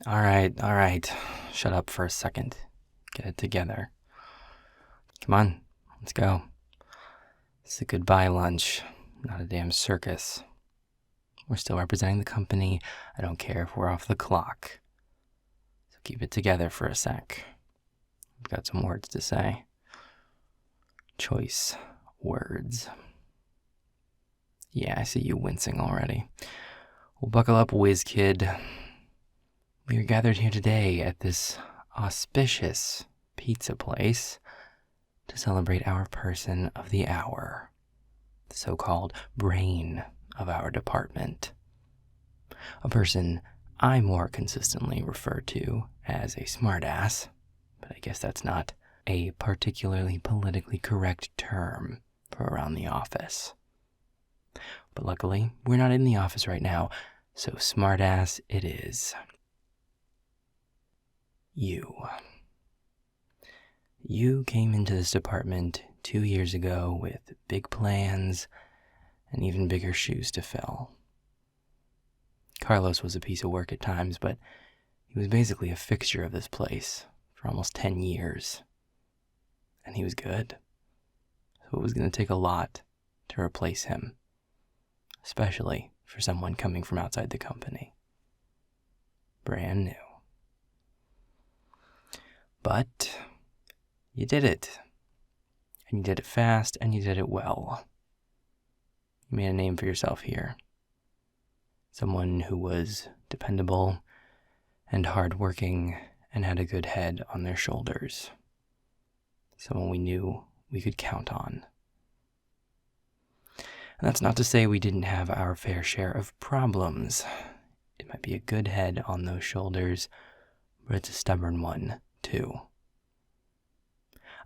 All right. Shut up for a second. Get it together. Come on, let's go. It's a goodbye lunch, not a damn circus. We're still representing the company. I don't care if we're off the clock. So keep it together for a sec. I've got some words to say. Choice words. Yeah, I see you wincing already. Well, buckle up, whiz kid. We are gathered here today at this auspicious pizza place to celebrate our person of the hour, the so-called brain of our department. A person I more consistently refer to as a smartass, but I guess that's not a particularly politically correct term for around the office. But luckily, we're not in the office right now, so smartass it is. You came into this department 2 years ago with big plans and even bigger shoes to fill. Carlos was a piece of work at times, but he was basically a fixture of this place for almost 10 years. And he was good. So it was going to take a lot to replace him, especially for someone coming from outside the company. Brand new. But you did it. And you did it fast, and you did it well. You made a name for yourself here. Someone who was dependable and hardworking and had a good head on their shoulders. Someone we knew we could count on. And that's not to say we didn't have our fair share of problems. It might be a good head on those shoulders, but it's a stubborn one, too.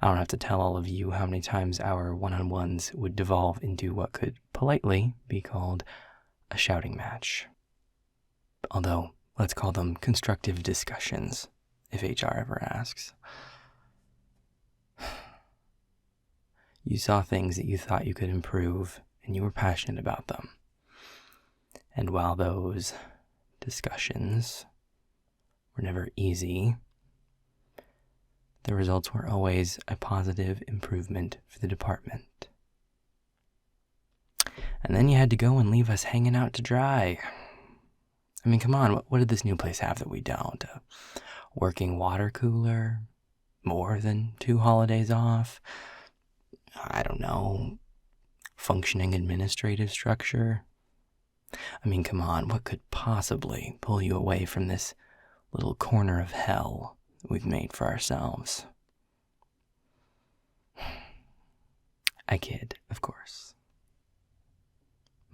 I don't have to tell all of you how many times our one-on-ones would devolve into what could politely be called a shouting match. Although, let's call them constructive discussions, if HR ever asks. You saw things that you thought you could improve, and you were passionate about them. And while those discussions were never easy, the results were always a positive improvement for the department. And then you had to go and leave us hanging out to dry. I mean, come on, what did this new place have that we don't? A working water cooler? More than 2 holidays off? I don't know. Functioning administrative structure? I mean, come on, what could possibly pull you away from this little corner of hell we've made for ourselves? I kid, of course.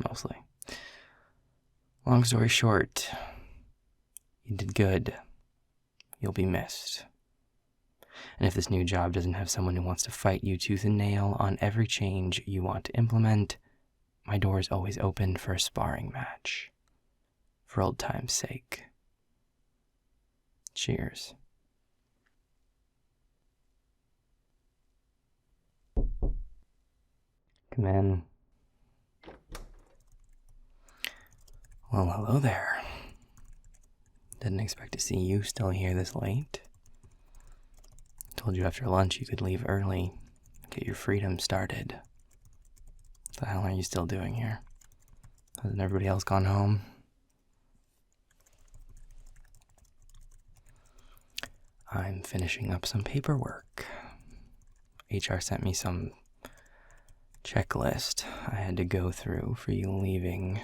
Mostly. Long story short, you did good. You'll be missed. And if this new job doesn't have someone who wants to fight you tooth and nail on every change you want to implement, my door is always open for a sparring match. For old time's sake. Cheers. Come in. Well, hello there. Didn't expect to see you still here this late. Told you after lunch you could leave early, get your freedom started. What the hell are you still doing here? Hasn't everybody else gone home? I'm finishing up some paperwork. HR sent me some checklist I had to go through for you leaving.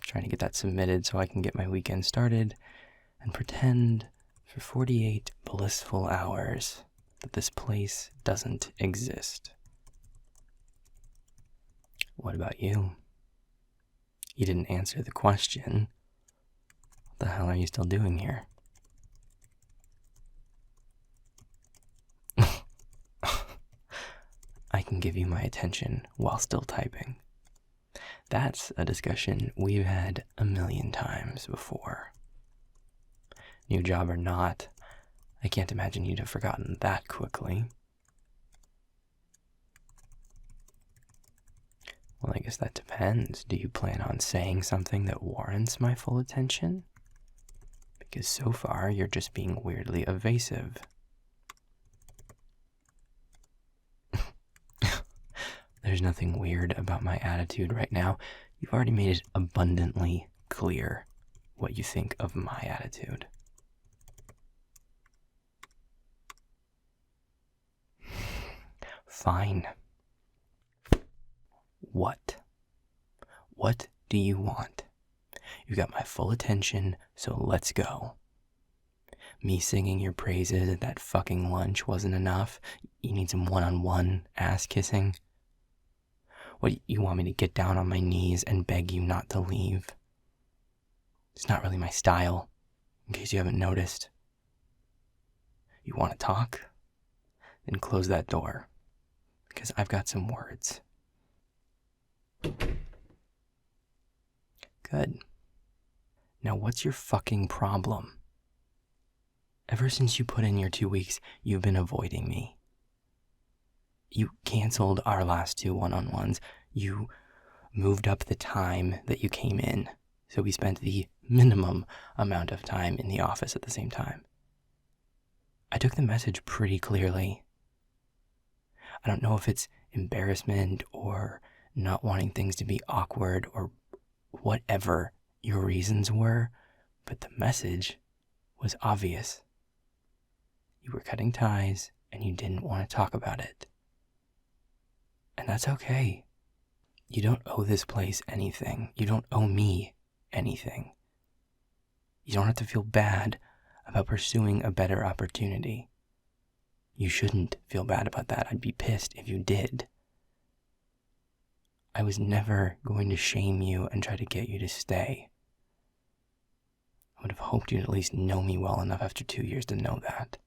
Trying to get that submitted so I can get my weekend started and pretend for 48 blissful hours that this place doesn't exist. What about you? You didn't answer the question. What the hell are you still doing here? I can give you my attention while still typing. That's a discussion we've had a million times before. New job or not, I can't imagine you'd have forgotten that quickly. Well, I guess that depends. Do you plan on saying something that warrants my full attention? because so far you're just being weirdly evasive. There's nothing weird about my attitude right now. You've already made it abundantly clear what you think of my attitude. Fine. What? What do you want? You got my full attention, so let's go. Me singing your praises at that fucking lunch wasn't enough. You need some one-on-one ass kissing? What, you want me to get down on my knees and beg you not to leave? It's not really my style, in case you haven't noticed. You want to talk? Then close that door, because I've got some words. Good. Now what's your fucking problem? Ever since you put in your 2 weeks, you've been avoiding me. You canceled our last 2 one-on-ones. You moved up the time that you came in, so we spent the minimum amount of time in the office at the same time. I took the message pretty clearly. I don't know if it's embarrassment or not wanting things to be awkward or whatever your reasons were, but the message was obvious. You were cutting ties and you didn't want to talk about it. And that's okay. You don't owe this place anything. You don't owe me anything. You don't have to feel bad about pursuing a better opportunity. You shouldn't feel bad about that. I'd be pissed if you did. I was never going to shame you and try to get you to stay. I would have hoped you'd at least know me well enough after 2 years to know that.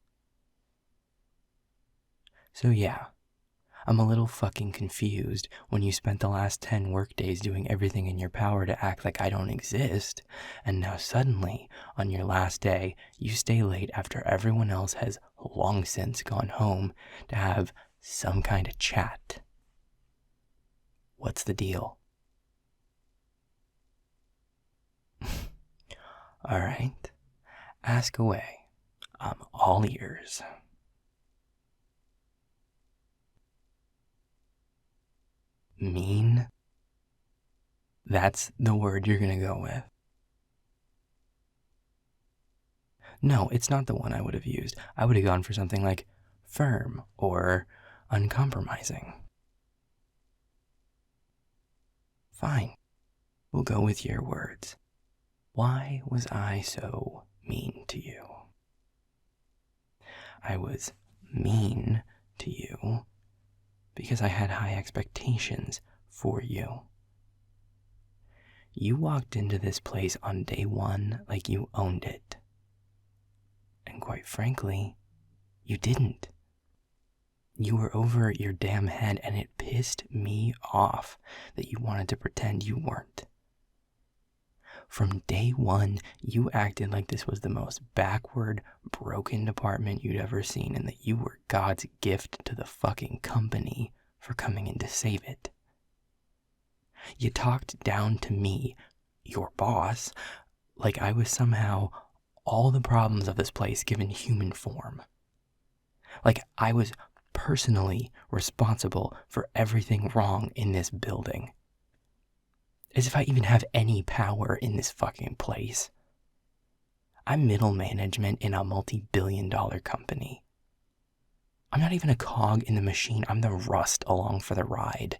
So yeah, I'm a little fucking confused when you spent the last 10 workdays doing everything in your power to act like I don't exist, and now suddenly, on your last day, you stay late after everyone else has long since gone home to have some kind of chat. What's the deal? All right, ask away. I'm all ears. Mean? That's the word you're gonna go with. No, it's not the one I would have used. I would have gone for something like firm or uncompromising. Fine, we'll go with your words. Why was I so mean to you? I was mean to you because I had high expectations for you. You walked into this place on day 1 like you owned it. And quite frankly, you didn't. You were over your damn head, and it pissed me off that you wanted to pretend you weren't. From day 1, you acted like this was the most backward, broken department you'd ever seen, and that you were God's gift to the fucking company for coming in to save it. You talked down to me, your boss, like I was somehow all the problems of this place given human form. Like I was personally responsible for everything wrong in this building. As if I even have any power in this fucking place. I'm middle management in a multi-billion-dollar company. I'm not even a cog in the machine. I'm the rust along for the ride.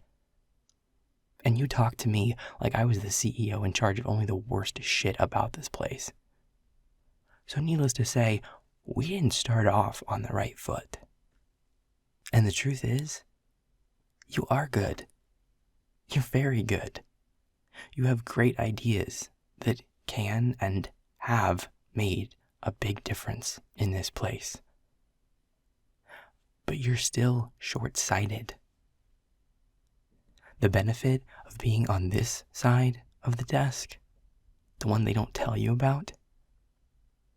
And you talk to me like I was the CEO in charge of only the worst shit about this place. So needless to say, we didn't start off on the right foot. And the truth is, you are good. You're very good. You have great ideas that can and have made a big difference in this place. But you're still short-sighted. The benefit of being on this side of the desk, the one they don't tell you about,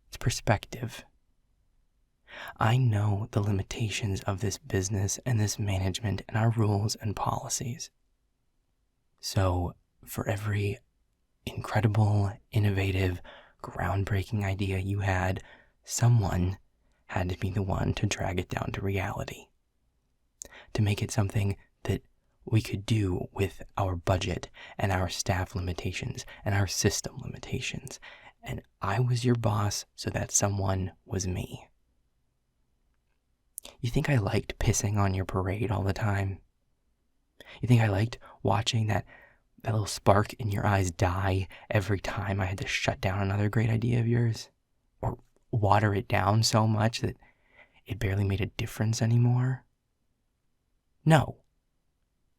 it's perspective. I know the limitations of this business and this management and our rules and policies. So for every incredible, innovative, groundbreaking idea you had, someone had to be the one to drag it down to reality, to make it something that we could do with our budget and our staff limitations and our system limitations. And I was your boss, so that someone was me. You think I liked pissing on your parade all the time? You think I liked watching that little spark in your eyes die every time I had to shut down another great idea of yours? Or water it down so much that it barely made a difference anymore? No.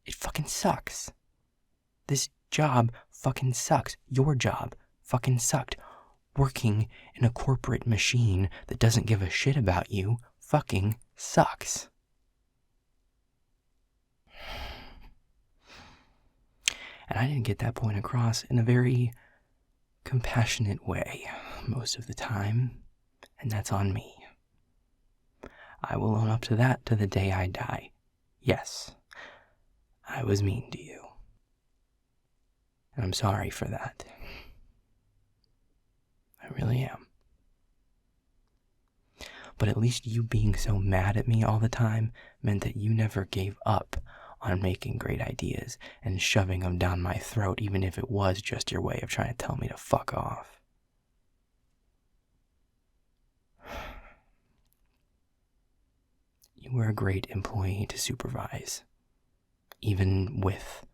It fucking sucks. This job fucking sucks. Your job fucking sucked. Working in a corporate machine that doesn't give a shit about you fucking sucks. And I didn't get that point across in a very compassionate way most of the time, and that's on me. I will own up to that to the day I die. Yes, I was mean to you. And I'm sorry for that. I really am. But at least you being so mad at me all the time meant that you never gave up on making great ideas and shoving them down my throat, even if it was just your way of trying to tell me to fuck off. You were a great employee to supervise, even with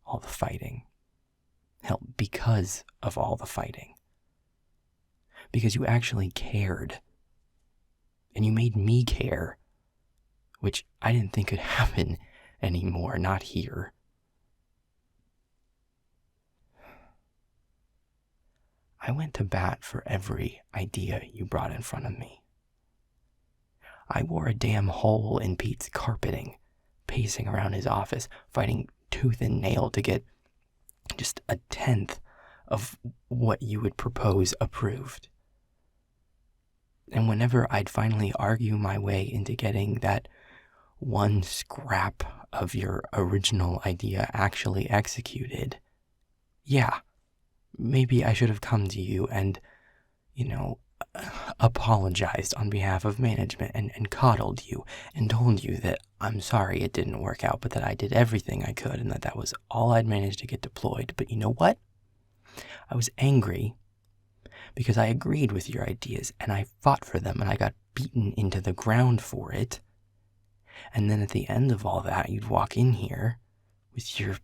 all the fighting. Hell, because of all the fighting. Because you actually cared. And you made me care, which I didn't think could happen anymore, not here. I went to bat for every idea you brought in front of me. I wore a damn hole in Pete's carpeting, pacing around his office, fighting tooth and nail to get just a tenth of what you would propose approved. And whenever I'd finally argue my way into getting that one scrap of your original idea actually executed, yeah, maybe I should have come to you and, apologized on behalf of management and coddled you and told you that I'm sorry it didn't work out, but that I did everything I could and that was all I'd managed to get deployed. But you know what? I was angry because I agreed with your ideas and I fought for them and I got beaten into the ground for it. And then at the end of all that, you'd walk in here with your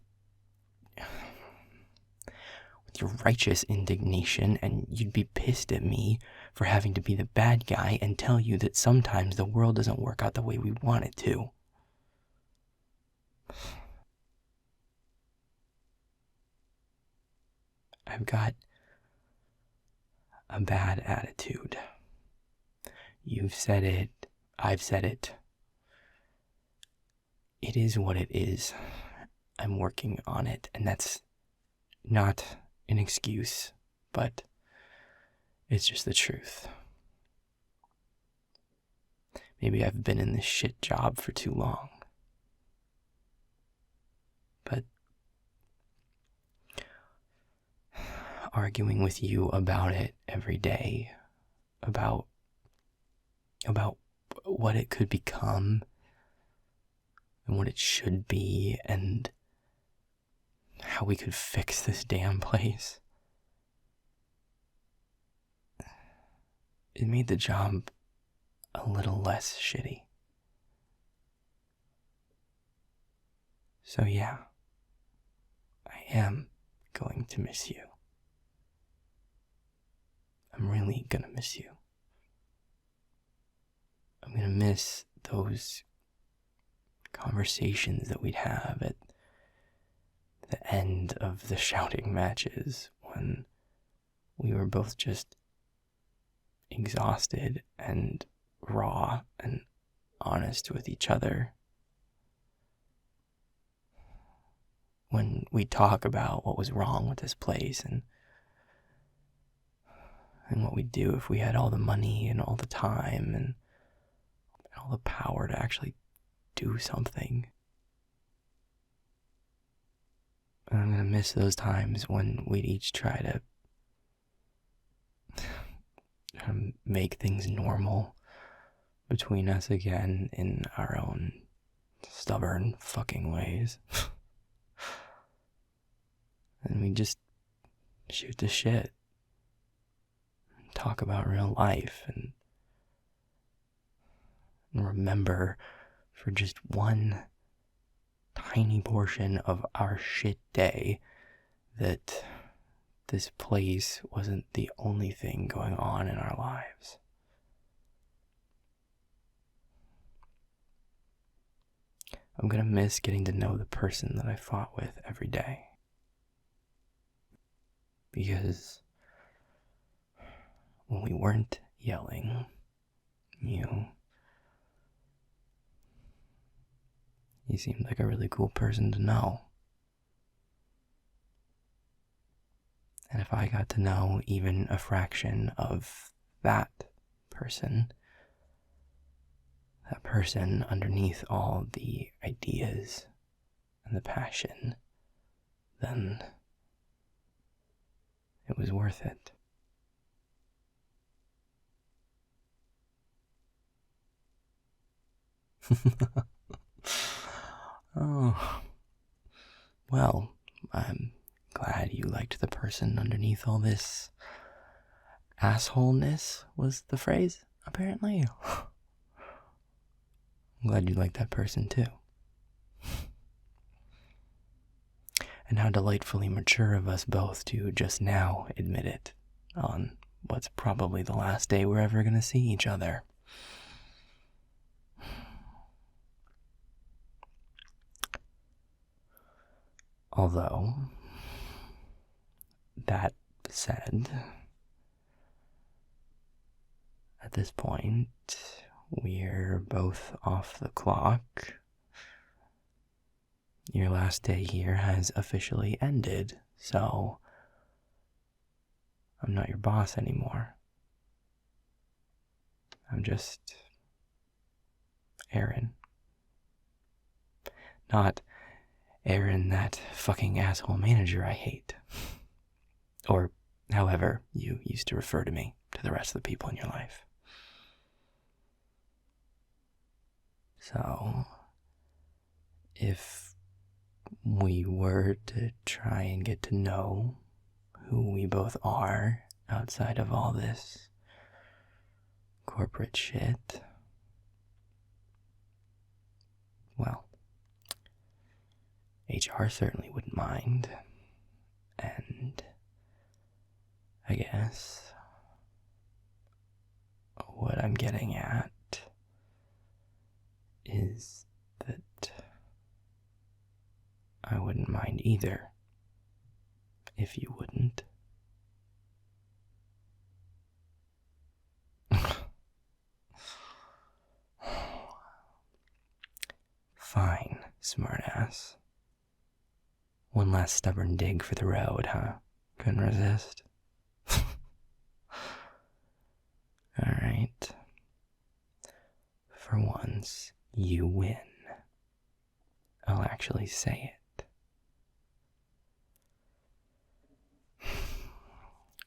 righteous indignation and you'd be pissed at me for having to be the bad guy and tell you that sometimes the world doesn't work out the way we want it to. I've got a bad attitude. You've said it. I've said it. It is what it is. I'm working on it, and that's not an excuse, but it's just the truth. Maybe I've been in this shit job for too long. But arguing with you about it every day, about what it could become and what it should be and how we could fix this damn place, it made the job a little less shitty. So yeah, I am going to miss you. I'm really gonna miss you. I'm gonna miss those conversations that we'd have at the end of the shouting matches when we were both just exhausted and raw and honest with each other. When we talk about what was wrong with this place and what we'd do if we had all the money and all the time and all the power to actually do something. And I'm gonna miss those times when we'd each try to make things normal between us again in our own stubborn fucking ways. And we just shoot the shit, talk about real life, and remember for just one tiny portion of our shit day that this place wasn't the only thing going on in our lives. I'm gonna miss getting to know the person that I fought with every day. Because when we weren't yelling, you seemed like a really cool person to know. And if I got to know even a fraction of that person underneath all the ideas and the passion, then it was worth it. Oh, well, I'm glad you liked the person underneath all this assholeness, was the phrase, apparently. I'm glad you liked that person too. And how delightfully mature of us both to just now admit it on what's probably the last day we're ever going to see each other. Although, that said, at this point, we're both off the clock. Your last day here has officially ended, so I'm not your boss anymore. I'm just Aaron. Not Aaron, that fucking asshole manager I hate. Or however you used to refer to me to the rest of the people in your life. So, if we were to try and get to know who we both are outside of all this corporate shit, well, HR certainly wouldn't mind. And I guess what I'm getting at is that I wouldn't mind either if you wouldn't. Fine, smartass. One last stubborn dig for the road, huh? Couldn't resist. Alright. For once, you win. I'll actually say it.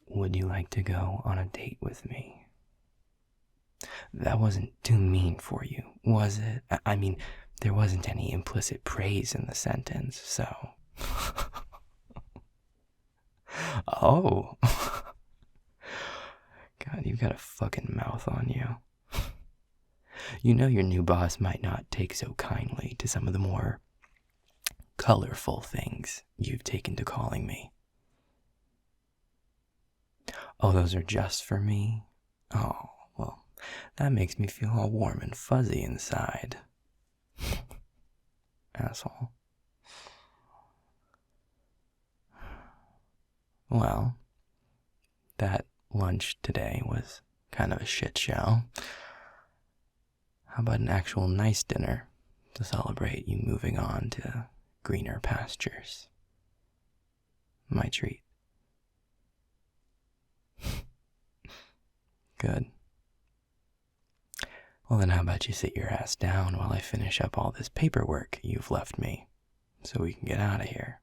Would you like to go on a date with me? That wasn't too mean for you, was it? I mean, there wasn't any implicit praise in the sentence, so... Oh. God, you've got a fucking mouth on you. You know your new boss might not take so kindly to some of the more colorful things you've taken to calling me. Oh, those are just for me? Oh, well, that makes me feel all warm and fuzzy inside. Asshole. Well, that lunch today was kind of a shit show. How about an actual nice dinner to celebrate you moving on to greener pastures? My treat. Good. Well then, how about you sit your ass down while I finish up all this paperwork you've left me so we can get out of here?